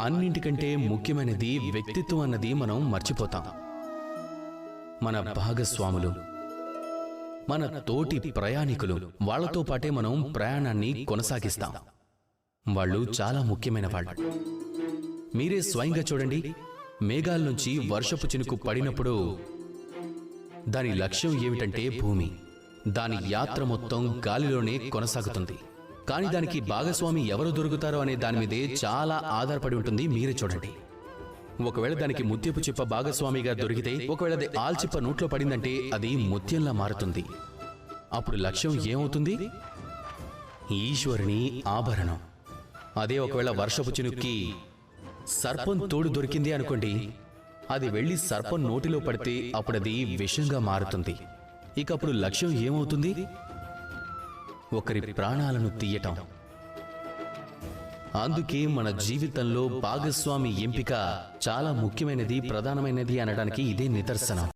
అన్నింటికంటే ముఖ్యమైనది వ్యక్తిత్వం అన్నది మనం మర్చిపోతాం. మన భాగస్వాములు, మన తోటి ప్రయాణికులు, వాళ్లతో పాటే మనం ప్రయాణాన్ని కొనసాగిస్తాం. వాళ్ళు చాలా ముఖ్యమైన వాళ్ళు. మీరే స్వయంగా చూడండి, మేఘాల నుంచి వర్షపు చినుకు పడినప్పుడు దాని లక్ష్యం ఏమిటంటే భూమి. దాని యాత్ర మొత్తం గాలిలోనే కొనసాగుతుంది. కానీ దానికి భాగస్వామి ఎవరు దొరుకుతారో అనే దాని మీదే చాలా ఆధారపడి ఉంటుంది. మీరే చూడండి, ఒకవేళ దానికి ముత్యపు చిప్ప భాగస్వామిగా దొరికితే, ఒకవేళ అది ఆల్చిప్ప నోట్లో పడిందంటే అది ముత్యంలా మారుతుంది. అప్పుడు లక్ష్యం ఏమవుతుంది? ఈశ్వరుని ఆభరణం. అదే ఒకవేళ వర్షపు చినుక్కి సర్పం తోడు దొరికింది అనుకోండి, అది వెళ్ళి సర్పం నోటిలో పడితే అప్పుడది విషంగా మారుతుంది. ఇక అప్పుడు లక్ష్యం ఏమవుతుంది? ఒకరి ప్రాణాలను తీయటం. అందుకే మన జీవితంలో భాగస్వామి ఎంపిక చాలా ముఖ్యమైనది, ప్రధానమైనది అనడానికి ఇదే నిదర్శనం.